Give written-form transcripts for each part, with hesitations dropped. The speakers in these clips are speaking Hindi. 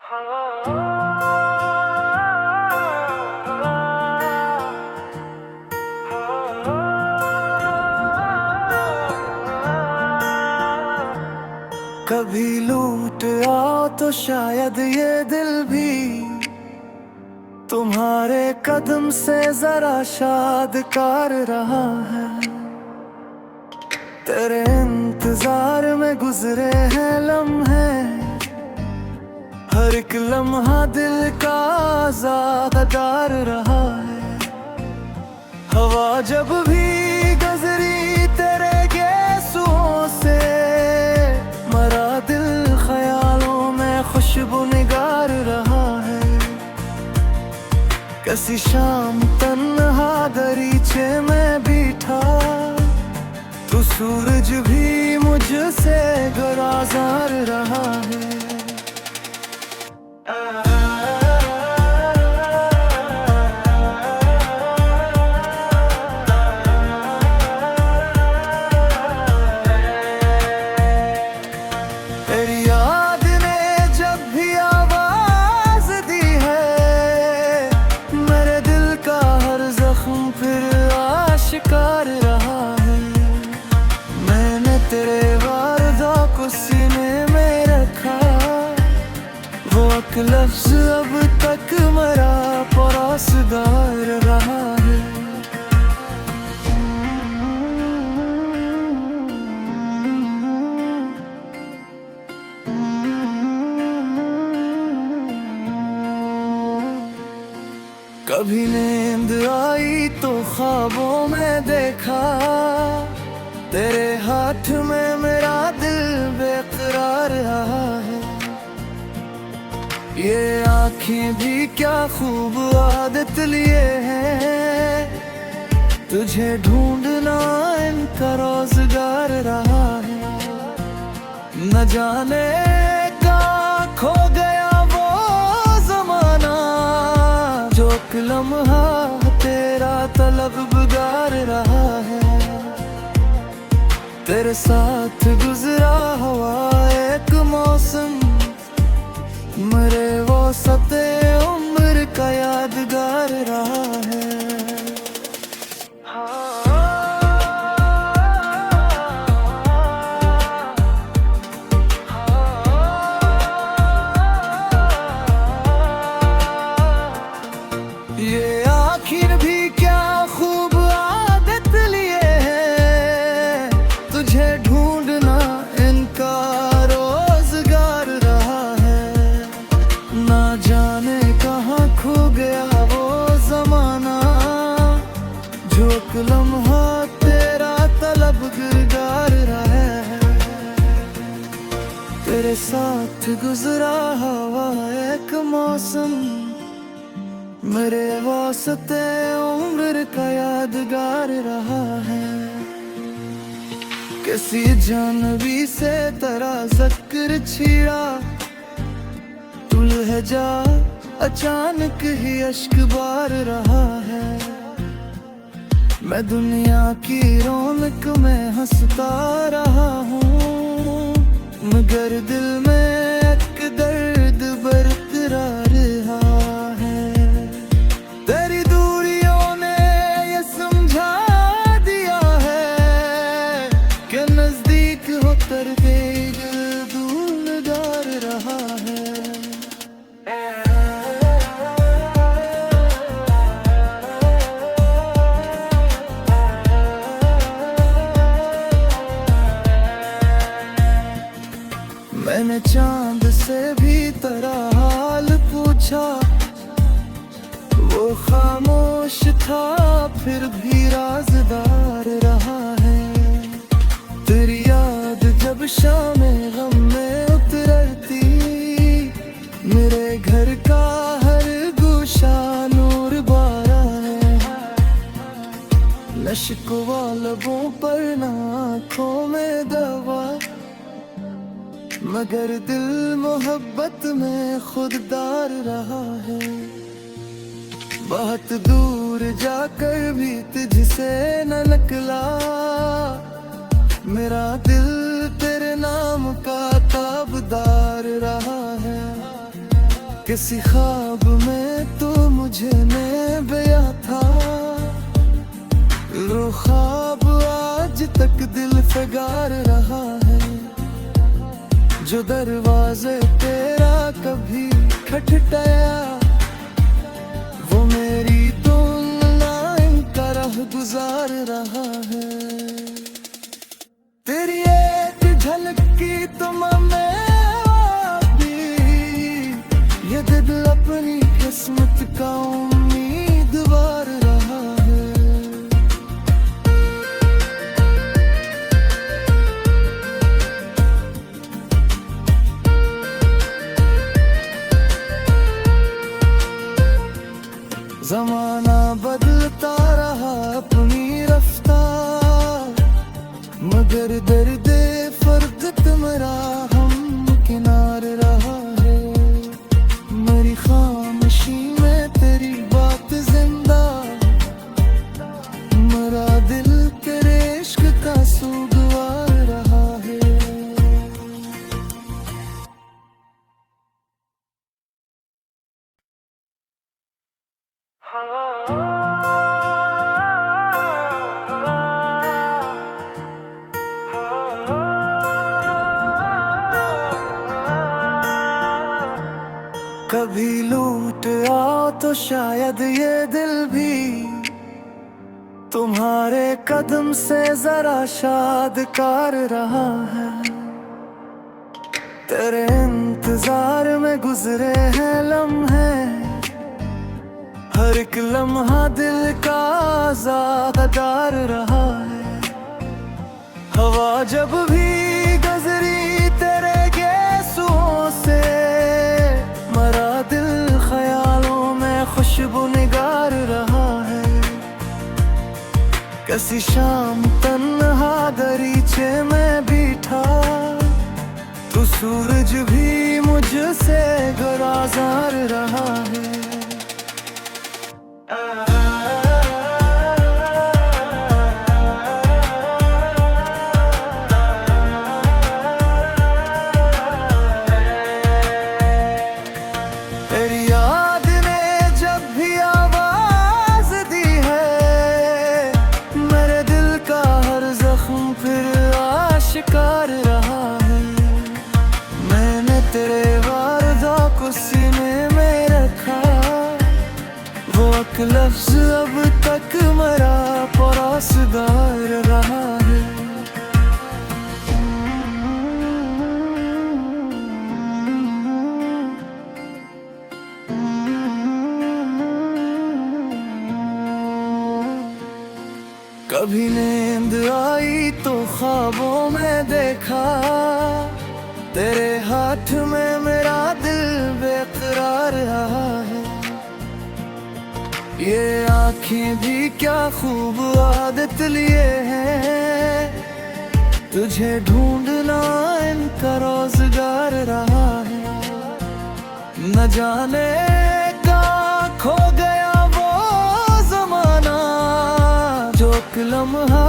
कभी लूट आओ तो शायद ये दिल भी तुम्हारे कदम से जरा शाद कर रहा है। तेरे इंतजार में गुजरे हैं लम्हे, हर एक लम्हा दिल का आजाद कर रहा है। हवा जब भी गुजरी तेरे गेसुओं से, मरा दिल ख्यालों में खुशबू निगार रहा है। किसी शाम तन्हा दरीचे में बैठा, तो सूरज भी मुझसे गुराजार रहा है। तेरी याद ने जब भी आवाज दी है, मेरे दिल का हर जख्म फिर आशिकार रहा है। मैंने तेरे वारदा को सीने में रखा, वो एक लफ्ज अब तक मेरा परासदार रहा है। कभी नींद आई तो ख्वाबों में देखा, तेरे हाथ में मेरा दिल बेकरार रहा है। ये आँखें भी क्या खूब आदत लिए हैं, तुझे ढूंढना इनका रोजगार रहा है। न जाने कहाँ खो गया वो जमाना, जो एक लम्हा तेरा तलब गुजार रहा है। तेरे साथ गुजरा हुआ एक मौसम, मेरे वसते उम्र का यादगार रहा है। ये आखिर भी क्या खूब आदत लिए हैं, तुझे ढूंढना इनका रोजगार रहा है। ना जाने कहाँ खो गया वो जमाना, जो एक लम्हा तेरा तलब गुजार रहा है। तेरे साथ गुजरा हुआ एक मौसम, मेरे वास्ते उम्र का यादगार रहा है। किसी जानवी से तेरा ज़िक्र छीड़ा, तू लहजा अचानक ही अश्क बार रहा है। मैं दुनिया की रौनक में हंसता रहा हूँ, मगर दिल में एक दर्द बरकरार रहा है। तेरी दूरियों ने ये समझा दिया है कि नजदीक होकर भी दिल दूरदार रहा है। मैंने चांद से भी तेरा हाल पूछा, वो खामोश था फिर भी राज़दार रहा है। तेरी याद जब शामे गम में उतरती, मेरे घर का हर गोशा नूर बारा है। न शिकवा लबों पर न आँखों में दवा, मगर दिल मोहब्बत में खुददार रहा है। बहुत दूर जाकर भी तुझसे न निकला, मेरा दिल तेरे नाम का ताबदार रहा है। किसी ख्वाब में तो मुझे ने बया था, वो ख्वाब आज तक दिल फिगार रहा है। जो दरवाजे तेरा कभी खटखटाया, वो मेरी लाइन का राह गुजार रहा है। तेरी एक झलक की तुम में ये दिल अपनी किस्मत का उम्मीदवार रहा है। ज़माना बदलता रहा अपनी रफ्तार, मगर दर्द फर्द तुम्हारा हम किनार रहा है। मेरी खामोशी में तेरी बात जिंदा, मेरा दिल तेरे इश्क का सुगवार रहा है। कभी लूट आओ तो शायद ये दिल भी तुम्हारे कदम से जरा शादकार रहा है। तेरे इंतजार में गुजरे हैं लम्हे, हर एक लम्हा दिल का आज़ादार रहा है। हवा जब भी गुजरी तेरे गेसुओं से, मरा दिल ख्यालों में खुशबू निगार रहा है। किसी शाम तन्हा दरीचे में बैठा, तो सूरज भी मुझसे गुराजार रहा है। शिकार रहा है। मैंने तेरे वादा को सीने में रखा, वो एक लफ्ज अब तक मेरा परासदार रहा है। कभी नींद आई तो ख्वाबों में देखा, तेरे हाथ में मेरा दिल बेकरार रहा है। ये आँखें भी क्या खूब आदत लिए हैं, तुझे ढूंढना इनका रोजगार रहा है। न जाने कहाँ खो गया वो ज़माना, जो लम्हा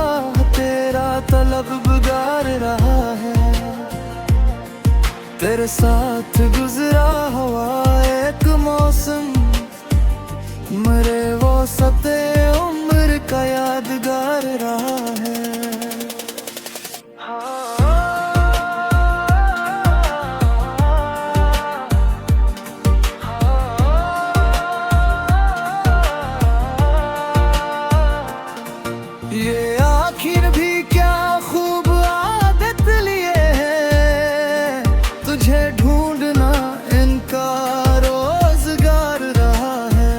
तेरा तलब गुजार रहा है। तेरे साथ गुजरा हुआ एक मौसम, मेरे वो सते उम्र का यादगार रहा है। ये आखिर भी क्या खूब आदत लिए हैं, तुझे ढूंढना इनका रोजगार रहा है।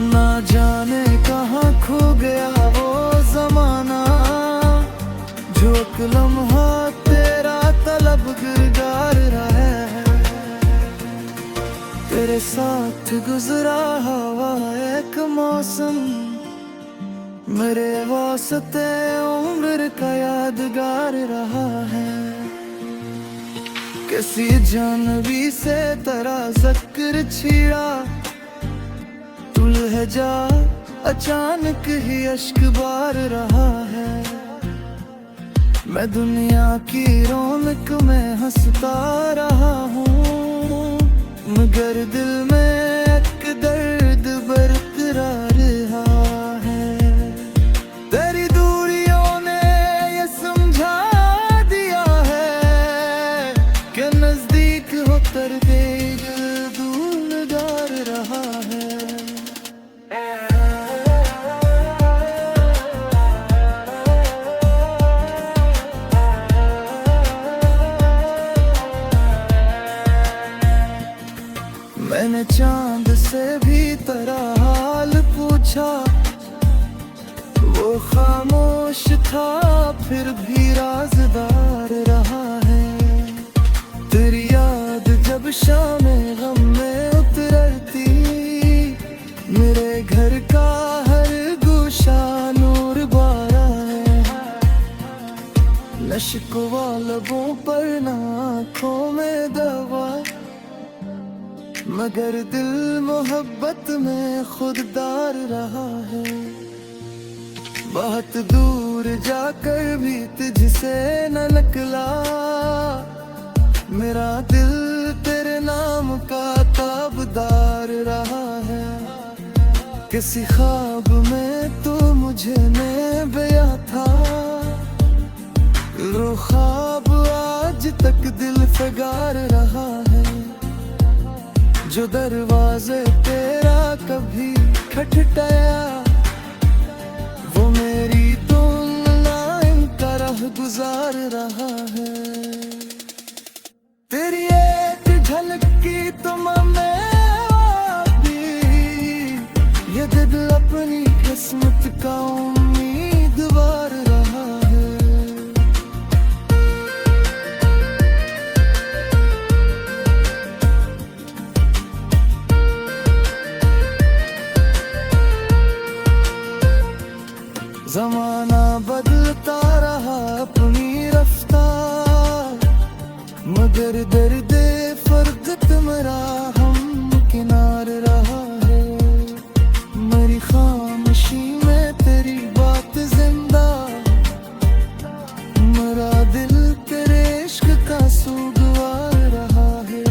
ना जाने कहाँ खो गया वो ज़माना, जो एक लम्हा तेरा तलब गिरदार रहा है। तेरे साथ गुजरा हुआ एक मौसम, मेरे वास्ते उम्र का यादगार रहा है। किसी जानवी से तेरा ज़िक्र छिड़ा, तू लहजा अचानक ही अश्क बार रहा है। मैं दुनिया की रौनक में हंसता रहा हूँ, मगर दिल में एक दर्द बरकरार है। तेरी दूरियों ने ये समझा दिया है कि नजदीक होकर भी दिल दूर रहा है। मैंने चांद से भी तेरा हाल पूछा, वो खामोश था फिर भी राज़दार रहा है। तेरी याद जब शामे गम में उतरती, मेरे घर का हर गोशा नूर बारा है। न शिकवा लबों पर न आँखों में दवा, मगर दिल मोहब्बत में खुददार रहा है। बहुत दूर जाकर भी तुझसे न निकला, मेरा दिल तेरे नाम का ताबदार रहा है। किसी ख्वाब में तो मुझे में बया था, वो ख्वाब आज तक दिल फगार रहा है। जो दरवाजे तेरा कभी खटखटाया, वो मेरी तुलना इनका राह गुजार रहा है। तेरी एक झलक की तुम में भी ये दिल अपनी किस्मत का उम्मीदवार रहा है। ज़माना बदलता रहा अपनी रफ्तार, मगर दर्द फर्कत मेरा हम किनार रहा है। मेरी खामोशी में तेरी बात जिंदा, मेरा दिल तेरे इश्क का सुगवार रहा है।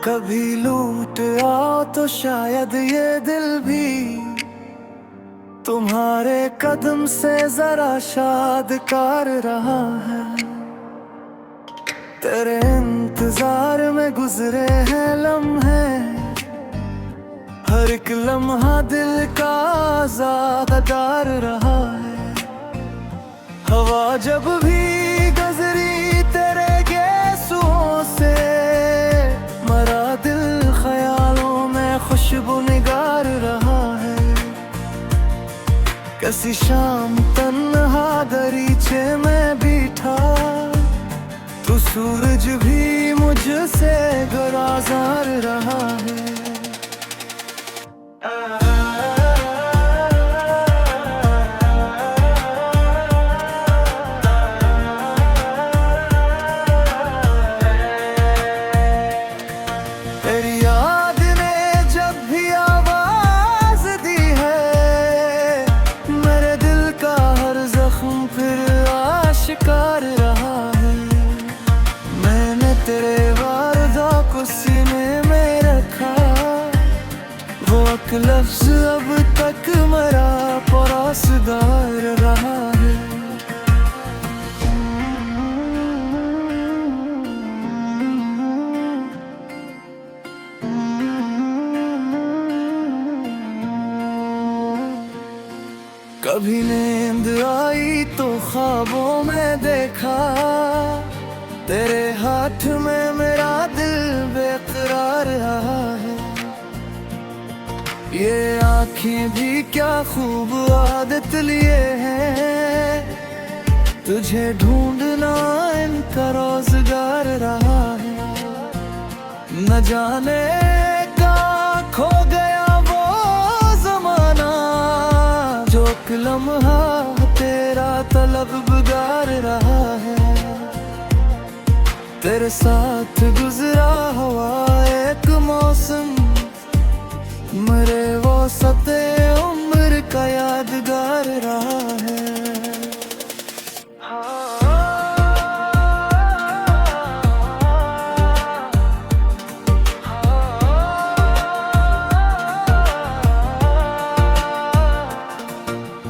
कभी लूट आओ तो शायद ये दिल भी तुम्हारे कदम से जरा शादकार रहा है। तेरे इंतजार में गुजरे हैं लम्हे, हर एक लम्हा दिल का आज़ादार रहा है। हवा जब भी गुजरी तेरे गेसुओं से, मरा दिल ख्यालों में खुशबू निगार रहा है। किसी शाम तन्हा दरीचे में बैठा, तो सूरज भी मुझसे गुराजार रहा है। शिकार रहा है। मैंने तेरे वादा को सीने में रखा, वो एक लफ्ज अब तक मेरा परासदार रहा है। कभी नींद आई तो ख्वाबों में देखा, तेरे हाथ में मेरा दिल बेकरार रहा है। ये आँखें भी क्या खूब आदत लिए हैं, तुझे ढूंढना इनका रोजगार रहा है। न जाने कहाँ खो गया वो जमाना, जो एक लम्हा तेरा तलब गुजार रहा है। तेरे साथ गुजरा हुआ एक मौसम मेरे वसते उम्र का यादगार रहा है।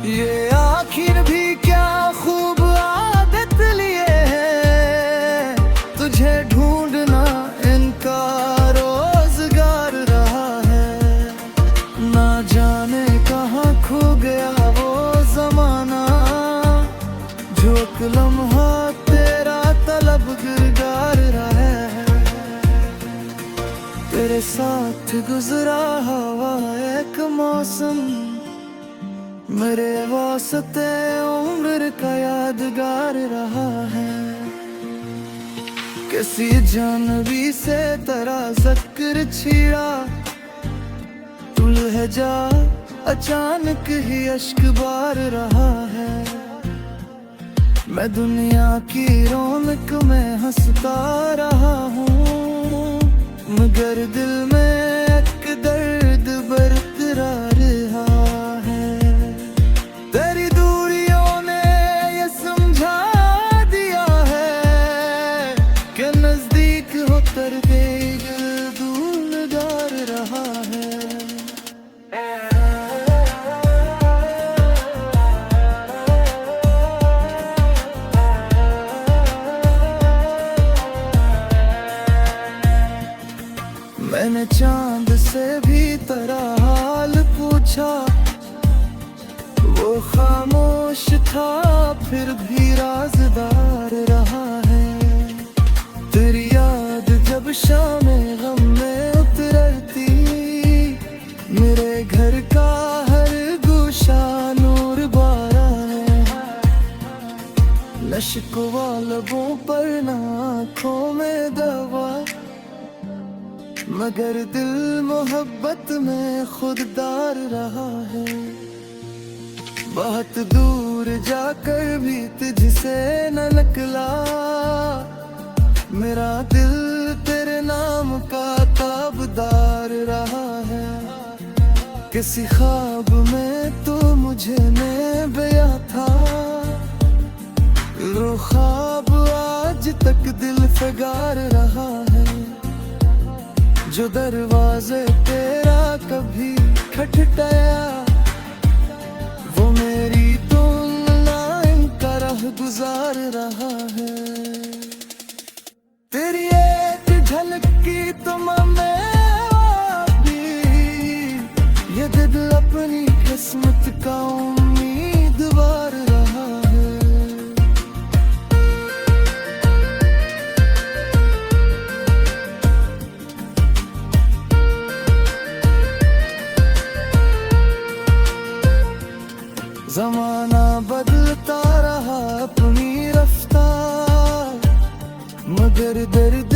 ये आखिर भी क्या खूब आदत लिए है, तुझे ढूंढना इनका रोजगार रहा है। ना जाने कहाँ खो गया वो जमाना, जो एक लम्हा तेरा तलब गिरगार रहा है। तेरे साथ गुजरा हुआ एक मौसम मेरे वास्ते उम्र का यादगार रहा है। किसी जानवी से तेरा ज़िक्र छीड़ा, तू लहजा अचानक ही अश्क बार रहा है। मैं दुनिया की रौनक में हंसता रहा हूँ, मगर दिल में एक दर्द बरकरार रहा है। तेरी दूरियों ने ये समझा दिया है कि नजदीक होकर भी दिल दूरगार रहा है। मैंने चांद से भी तेरा हाल पूछा, वो खामोश था फिर भी राज़दार रहा है। तेरी याद जब शामे गम में उतरती, मेरे घर का हर गोशा नूर बारा है। नशिकवा लबों पर ना आँखों में दवा, मगर दिल मोहब्बत में खुददार रहा है। बहुत दूर जाकर भी तुझसे न निकला, मेरा दिल तेरे नाम का ताबदार रहा है। किसी ख्वाब में तो मुझे ने बया था, वो ख्वाब आज तक दिल फिगार रहा है। जो दरवाजे तेरा कभी खटखटाया, वो मेरी तुलना इनका राह गुजार रहा है। तेरी एक झलक की तमाम भी ये दिल अपनी किस्मत का उम्मीदवार रहा है। ज़माना बदलता रहा अपनी रफ्तार, मगर दर्द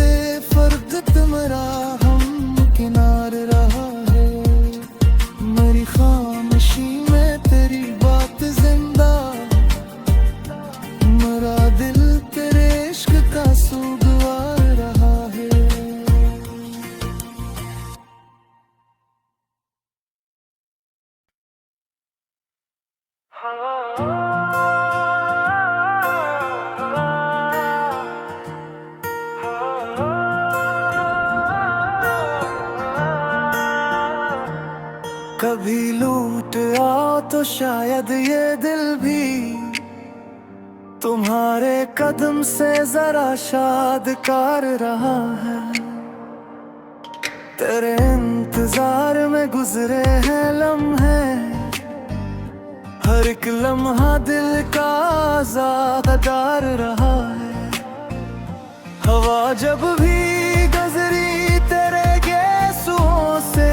फर्द तुम्हारा हम किनार रहा है। मेरी खामोशी में तेरी बात जिंदा, मेरा दिल तेरे इश्क का सुगवार रहा है। कभी लूट आओ तो शायद ये दिल भी तुम्हारे कदम से जरा शादकार रहा है। तेरे इंतजार में गुजरे हैं लम्हे, हर एक लम्हा दिल का आज़ादार रहा है। हवा जब भी गुजरी तेरे गेसुओं से,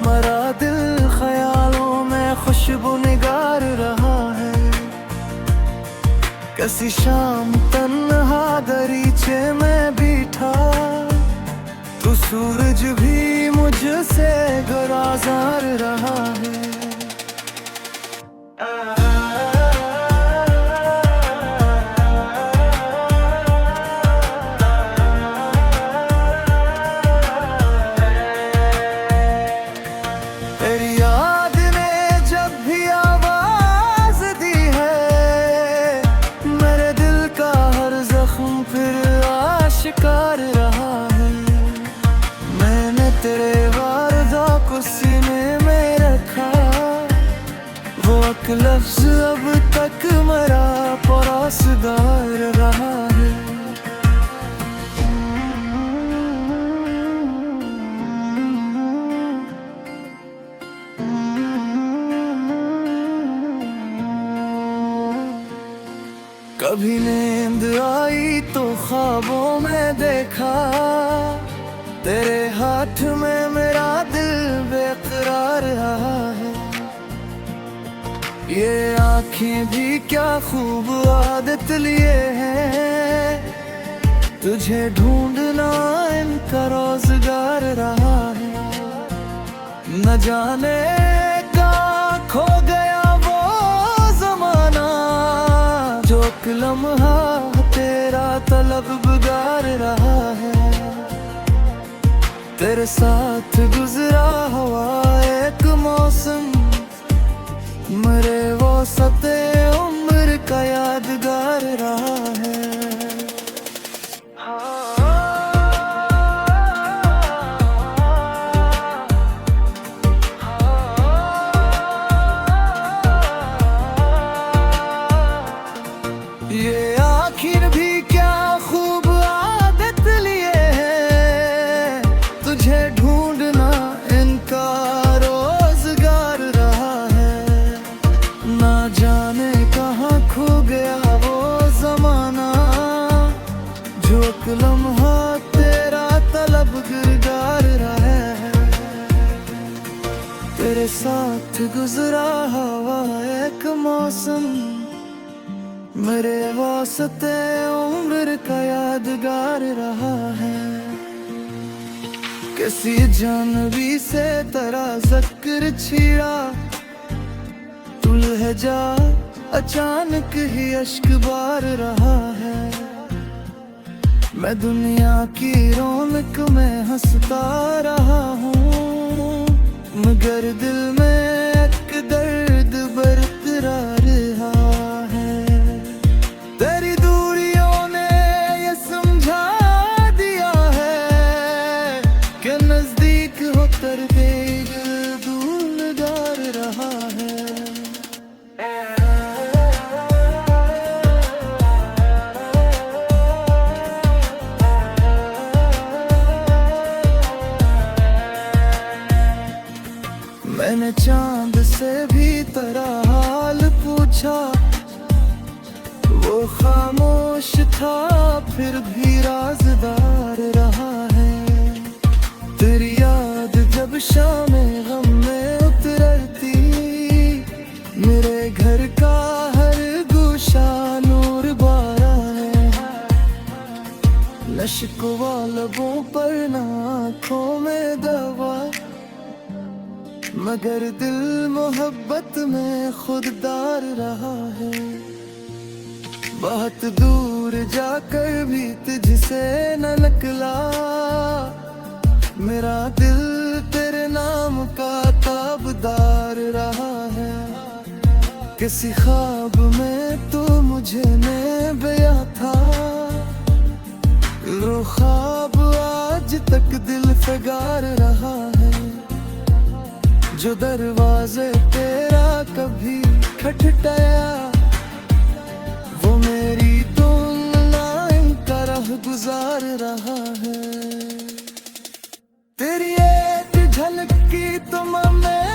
मरा दिल ख्यालों में खुशबू निगार रहा है। किसी शाम तन्हा दरीचे में बैठा, तो सूरज भी मुझसे गुराजार रहा है। शिकार रहा है। मैंने तेरे वादा को सीने में रखा, वो एक लफ्ज अब तक मेरा परासदार रहा है। कभी नींद आई तो ख्वाबों में देखा, तेरे हाथ में मेरा दिल बेकरार रहा है। ये आँखें भी क्या खूब आदत लिए हैं, तुझे ढूंढना इनका रोजगार रहा है। न जाने कहाँ खो गया वो जमाना, जो एक लम्हा तेरा तलबगार रहा है। तेरे साथ गुजरा हुआ एक मौसम, मेरे वो सते उम्र का यादगार रहा है। ये आखिर भी क्या खूब आदत लिए हैं, तुझे ढूंढना इनका रोजगार रहा है। ना जाने कहाँ खो गया वो जमाना, जो एक लम्हा तेरा तलबगार रहा है। तेरे साथ गुजरा हुआ एक मौसम, मेरे वास्ते उम्र का यादगार रहा है। किसी जानवी से तेरा ज़िक्र छिड़ा, तू लहजा अचानक ही अश्क बार रहा है। मैं दुनिया की रौनक में हंसता रहा हूँ, मगर दिल में एक दर्द बरकरार रहा है। तेरी दूरियों ने ये समझा दिया है कि नजदीक होकर भी दूरगार रहा है। मैंने चांद से भी तेरा हाल पूछा, वो खामोश था फिर भी राज़दार रहा है। तेरी याद जब शामे गम में उतरती, मेरे घर का हर गोशा नूर बारा है। न शिकवा लबों पर न आँखों में दवा, मगर दिल मोहब्बत में खुददार रहा है। बहुत दूर जाकर भी तुझसे न निकला, मेरा दिल तेरे नाम का ताबदार रहा है। किसी ख्वाब में तो मुझे ने बया था, वो ख्वाब आज तक दिल फगार रहा है। जो दरवाजे तेरा कभी खटखटाया, वो मेरी तुलना इनका राह गुजार रहा है। तेरी एक झलक की तुम में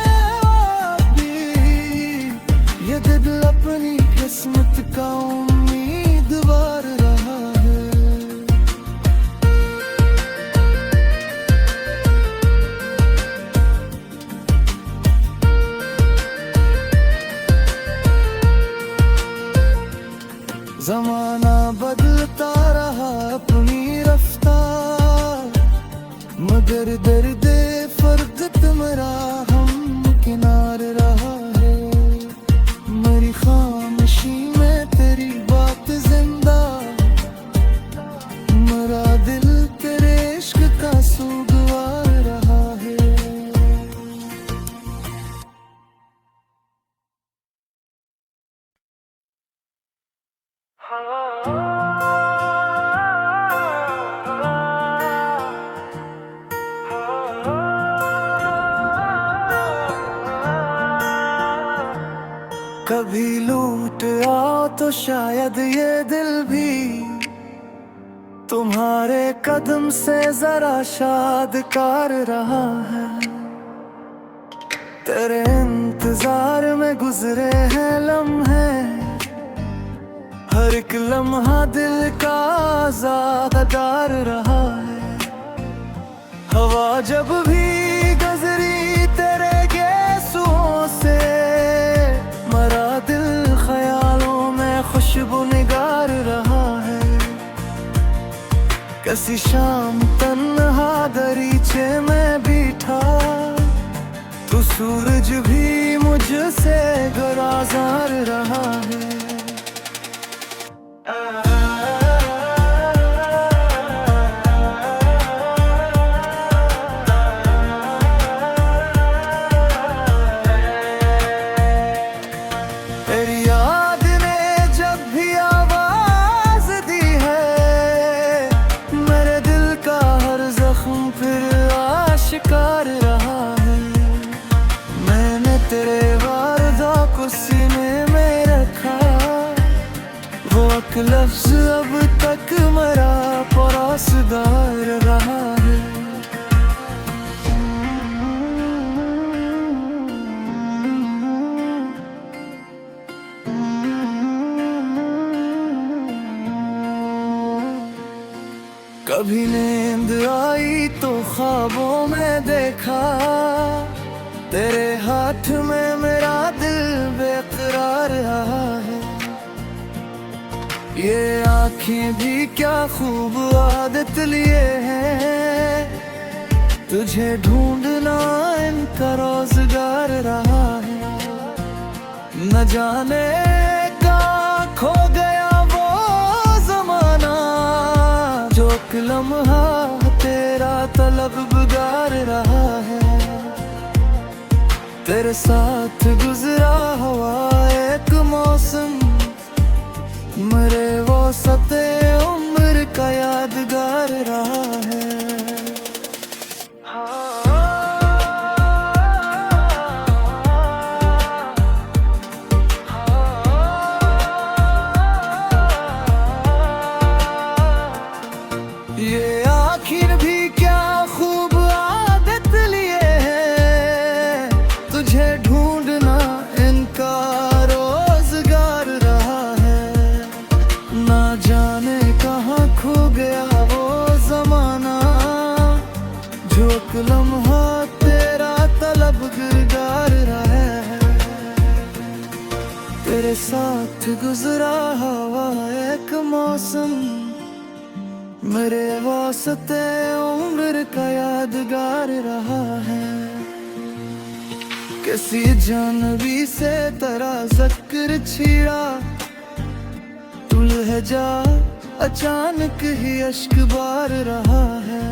भी, ये दिल अपनी किस्मत का उम्मीदवार रहा है। जमाना बदलता रहा अपनी रफ्तार, मगर दर्द फर्क मेरा हम किनार रहा है। मेरी खामोशी में तेरी बात जिंदा, मेरा दिल तेरे इश्क का सुगवार रहा है। कभी लूट आओ तो शायद ये दिल भी तुम्हारे कदम से जरा शाद कर रहा है। तेरे इंतजार में गुजरे हैं लम्हे, हर एक लम्हा दिल का आज़ादार रहा है। हवा जब भी गुजरी तेरे गेसुओं से, मरा दिल ख्यालों में खुशबू निगार रहा है। किसी शाम तन्हा दरीचे में बैठा, तू सूरज भी मुझसे गुराजार रहा है। तेरी याद ने जब भी आवाज दी है, मेरे दिल का हर जख्म फिर आशिकार रहा है। मैंने तेरे वारदा को सीने में रखा, वो एक लफ्ज अब तक मेरा परासदार रहा है। कभी नींद आई तो ख्वाबों में देखा, तेरे हाथ में मेरा दिल बेकरार रहा है। ये आँखें भी क्या खूब आदत लिए हैं, तुझे ढूंढना इनका रोजगार रहा है। न जाने कहाँ खो गया वो जमाना, जो एक लम्हा तेरा तलबगार रहा है। तेरे साथ गुजरा हुआ एक मौसम, मेरे वो सते उम्र का यादगार रहा है। ये आखिर भी क्या खूब आदत लिए हैं, तुझे ढूंढना इनका रोजगार रहा है। ना जाने कहाँ खो गया वो जमाना, जो एक लम्हा तेरा तलबगार रहा है। तेरे साथ गुजरा हुआ एक मौसम, मेरे वास्ते उम्र का यादगार रहा है। किसी जानवी से तेरा ज़िक्र छिड़ा, तू लहजा अचानक ही अश्क बार रहा है।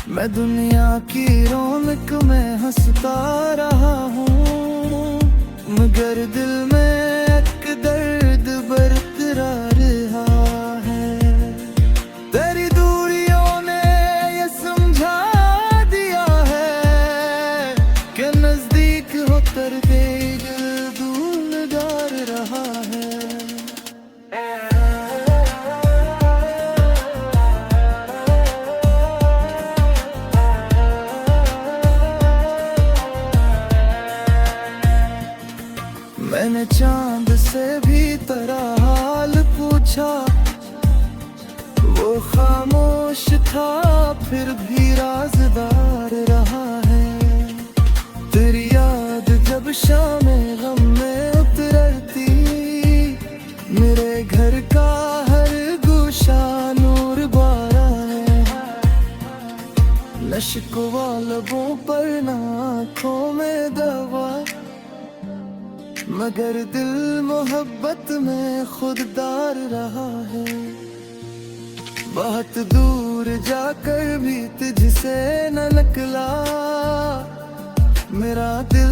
मैं दुनिया की रौनक में हंसता रहा हूँ, मगर दिल में एक दर्द बरकरार रहा है। तेरी दूरियों ने ये समझा दिया है कि नजदीक होकर दिल दूरगार रहा है। मैंने चांद से भी तेरा हाल पूछा, वो खामोश था फिर भी राज़दार रहा है। तेरी याद जब शामे गम में उतरती, मेरे घर का हर गोशा नूर बारा है। नशिकवा लबों पर ना आँखों में दवा, मगर दिल मोहब्बत में खुददार रहा है। बहुत दूर जाकर भी तुझसे न निकला, मेरा दिल